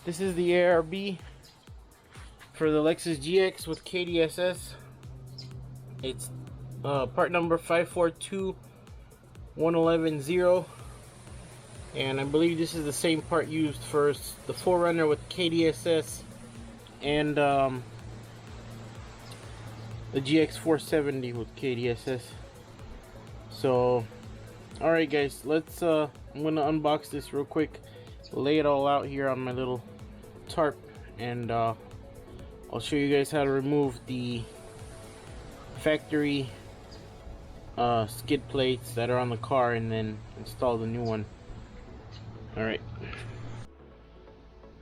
This is the ARB for the Lexus GX with KDSS. It's part number 542110, and I believe this is the same part used for the 4Runner with KDSS and the GX460 with KDSS. So alright guys, let's I'm gonna unbox this real quick, lay it all out here on my little tarp, and I'll show you guys how to remove the factory skid plates that are on the car and then install the new one. Alright.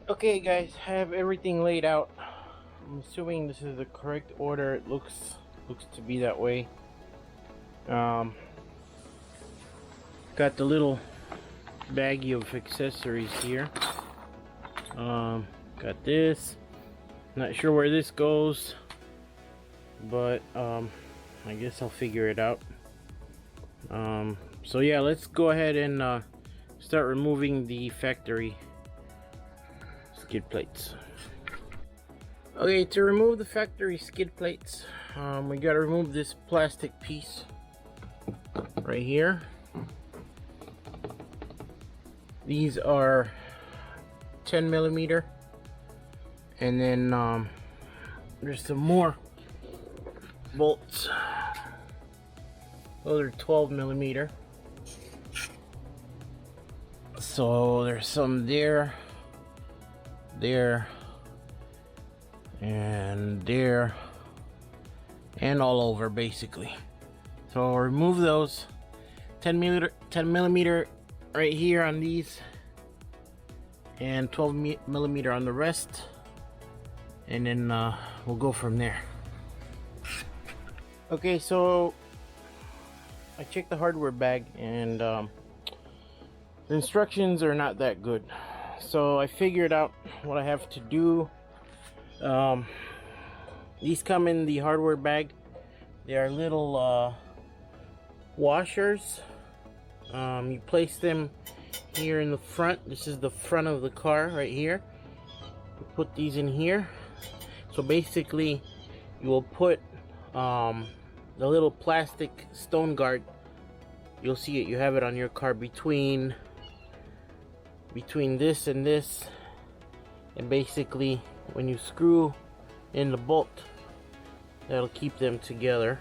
Okay guys, I have everything laid out. I'm assuming this is the correct order. It looks to be that way. Got the little baggie of accessories here. Got this. Not sure where this goes, but I guess I'll figure it out. So yeah, let's go ahead and start removing the factory skid plates. Okay, to remove the factory skid plates, we got to remove this plastic piece right here. These are 10mm, and then there's some more bolts. Those are 12mm. So there's some there, and there, and all over basically. So I'll remove those. 10mm right here on these, and 12mm on the rest, and then we'll go from there. Okay, so I checked the hardware bag, and the instructions are not that good. So I figured out what I have to do. These come in the hardware bag. They are little washers. You place them here in the front. This is the front of the car right here. You put these in here. So basically you will put the little plastic stone guard. You'll see it, you have it on your car between this and this, and basically when you screw in the bolt, that'll keep them together.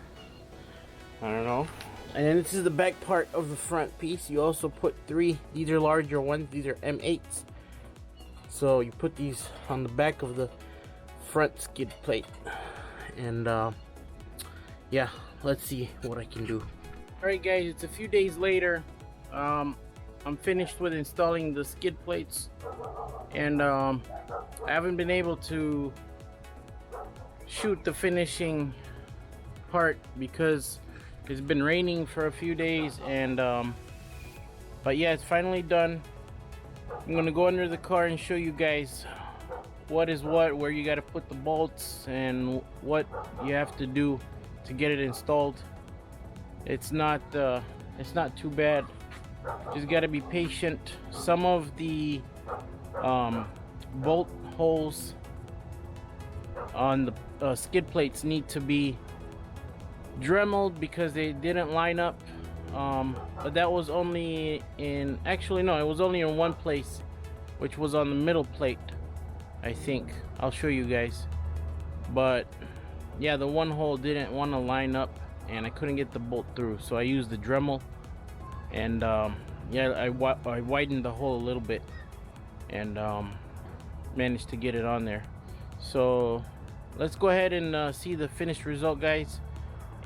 I don't know. And then this is the back part of the front piece. You also put three, these are larger ones, these are M8s. So you put these on the back of the front skid plate. And yeah, let's see what I can do. Alright guys, it's a few days later. I'm finished with installing the skid plates, and I haven't been able to shoot the finishing part because it's been raining for a few days, and but yeah, it's finally done. I'm gonna go under the car and show you guys what is what, where you got to put the bolts, and what you have to do to get it installed. It's not too bad. Just got to be patient. Some of the bolt holes on the skid plates need to be dremeled because they didn't line up, but that was only in, actually no, it was only in one place, which was on the middle plate, I think. I'll show you guys. But yeah, the one hole didn't want to line up and I couldn't get the bolt through, so I used the Dremel, and yeah, I widened the hole a little bit and managed to get it on there. So let's go ahead and see the finished result, guys,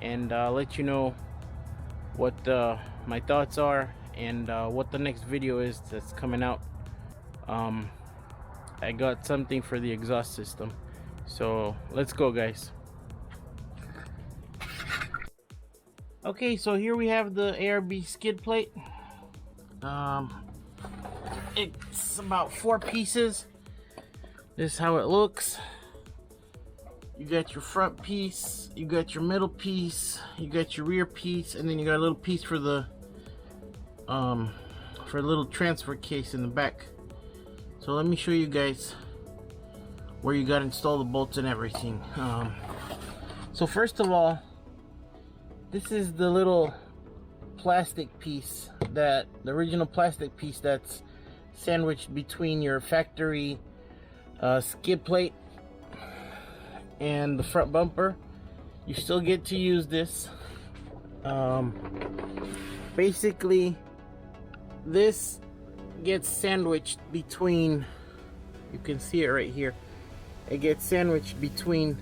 and let you know what my thoughts are and what the next video is that's coming out. I got something for the exhaust system, so let's go, guys. Okay, so here we have the ARB skid plate. It's about 4 pieces. This is how it looks. You got your front piece, you got your middle piece, you got your rear piece, and then you got a little piece for the a little transfer case in the back. So let me show you guys where you got to install the bolts and everything. So first of all, this is the little plastic piece, that the original plastic piece that's sandwiched between your factory skid plate and the front bumper. You still get to use this. Basically, this gets sandwiched between, you can see it right here, it gets sandwiched between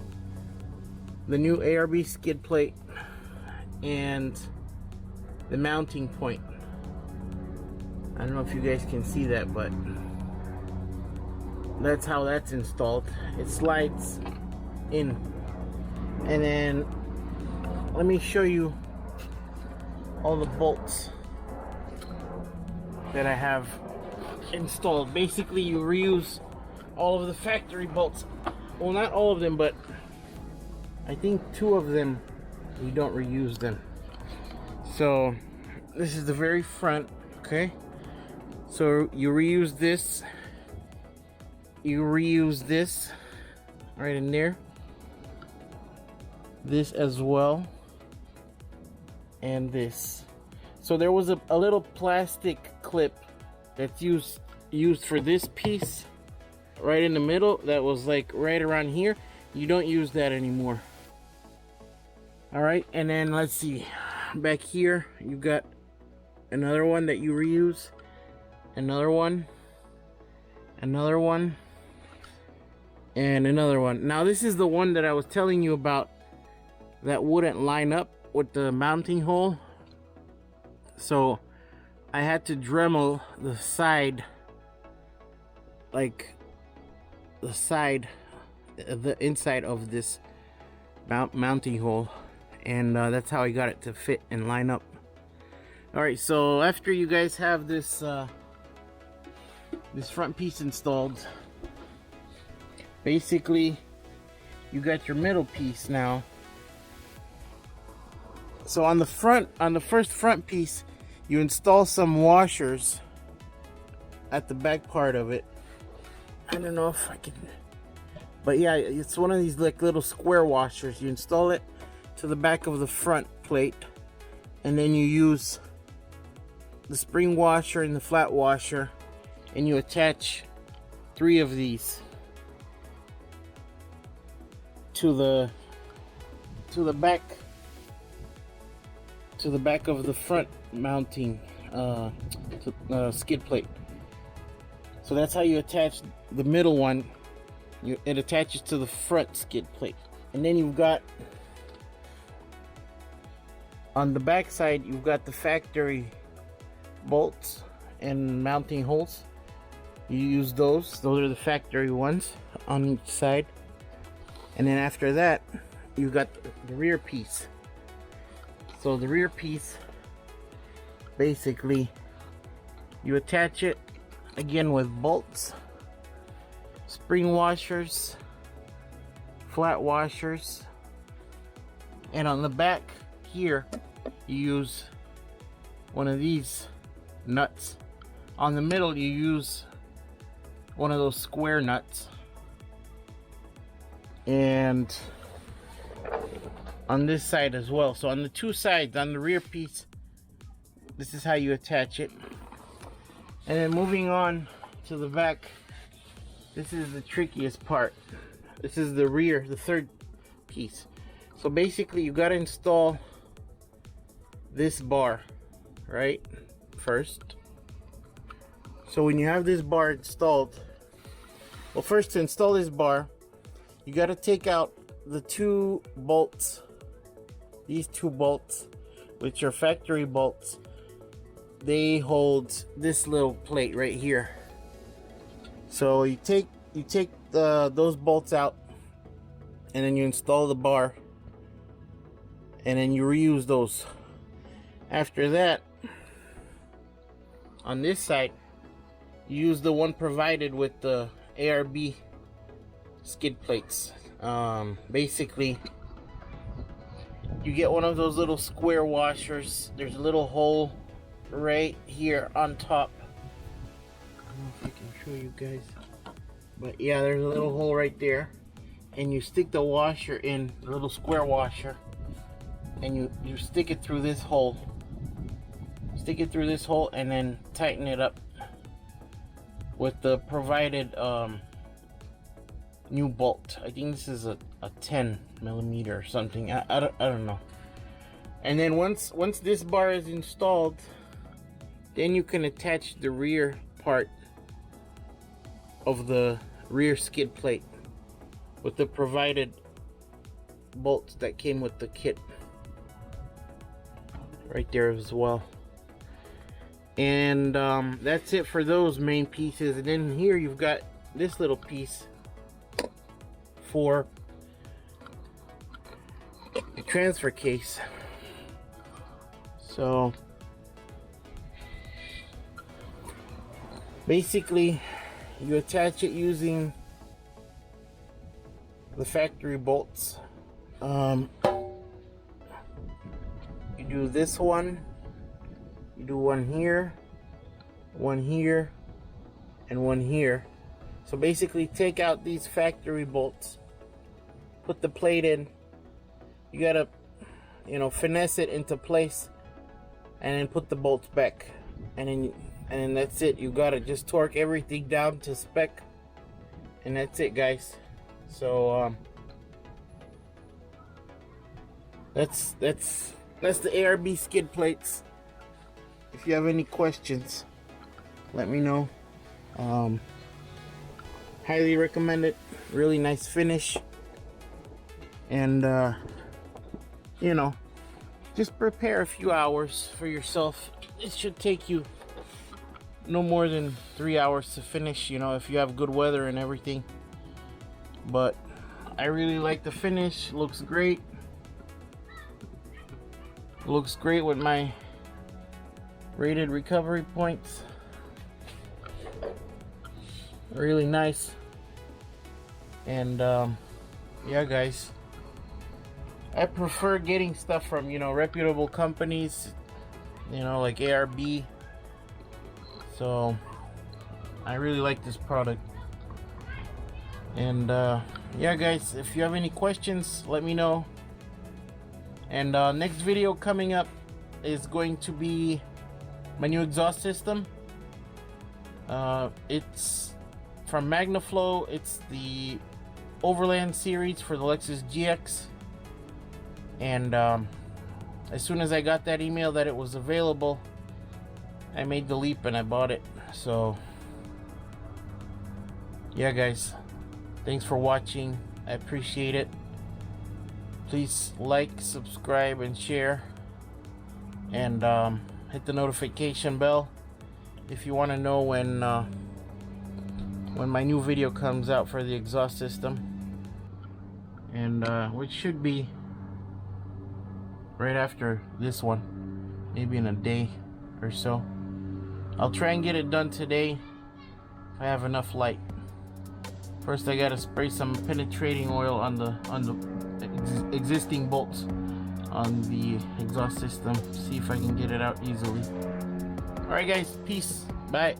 the new ARB skid plate and the mounting point. I don't know if you guys can see that, but that's how that's installed. It slides in. And then let me show you all the bolts that I have installed. Basically, you reuse all of the factory bolts. Well, not all of them, but I think 2 of them you don't reuse them. So this is the very front, okay? So you reuse this, right in there, this as well, and this. So there was a little plastic clip that's used for this piece right in the middle, that was like right around here. You don't use that anymore. All right, and then let's see, back here you've got another one that you reuse, another one, and another one. Now this is the one that I was telling you about that wouldn't line up with the mounting hole. So I had to Dremel the side, like the side, the inside of this mounting hole, and that's how I got it to fit and line up. All right, so after you guys have this this front piece installed, basically you got your middle piece now. So on the front, on the first front piece, you install some washers at the back part of it. I don't know if I can, but yeah, it's one of these like little square washers. You install it to the back of the front plate, and then you use the spring washer and the flat washer, and you attach 3 of these to the back of the front mounting skid plate. So that's how you attach the middle one. It attaches to the front skid plate, and then you've got on the back side, you've got the factory bolts and mounting holes. You use those are the factory ones on each side. And then after that, you've got the rear piece. So the rear piece, basically you attach it again with bolts, spring washers, flat washers, and on the back here you use one of these nuts. On the middle you use one of those square nuts, and on this side as well. So on the 2 sides, on the rear piece, this is how you attach it. And then moving on to the back, this is the trickiest part. This is the rear, the 3rd piece. So basically you got to install this bar right first. So when you have this bar installed, well, first to install this bar, you got to take out the 2 bolts, these 2 bolts, which are factory bolts. They hold this little plate right here. So you take those bolts out, and then you install the bar, and then you reuse those. After that, on this side, you use the one provided with the ARB skid plates. Basically, you get one of those little square washers. There's a little hole right here on top. I don't know if I can show you guys. But yeah, there's a little hole right there, and you stick the washer in, the little square washer, and you stick it through this hole. Stick it through this hole and then tighten it up with the provided new bolt. I think this is a 10 millimeter or something. I don't know. And then once this bar is installed, then you can attach the rear part of the rear skid plate with the provided bolts that came with the kit right there as well. And that's it for those main pieces. And then here you've got this little piece for the transfer case. So basically you attach it using the factory bolts. You do this one, you do one here, and one here. So basically take out these factory bolts, put the plate in. You gotta, you know, finesse it into place, and then put the bolts back, and then that's it. You gotta just torque everything down to spec, and that's it, guys. So that's the ARB skid plates. If you have any questions, let me know. Highly recommend it. Really nice finish. And you know, just prepare a few hours for yourself. It should take you no more than 3 hours to finish, you know, if you have good weather and everything. But I really like the finish. Looks great. Looks great with my rated recovery points. Really nice. And yeah, guys, I prefer getting stuff from, you know, reputable companies, you know, like ARB. So I really like this product. And yeah, guys, if you have any questions, let me know. And next video coming up is going to be my new exhaust system. It's from MagnaFlow. It's the Overland series for the Lexus GX. And as soon as I got that email that it was available, I made the leap and I bought it. So yeah, guys, thanks for watching. I appreciate it. Please like, subscribe, and share, and hit the notification bell if you want to know when my new video comes out for the exhaust system, and which should be right after this one, maybe in a day or so. I'll try and get it done today if I have enough light. First, I gotta spray some penetrating oil on the existing bolts on the exhaust system. See if I can get it out easily. Alright, guys, peace. Bye.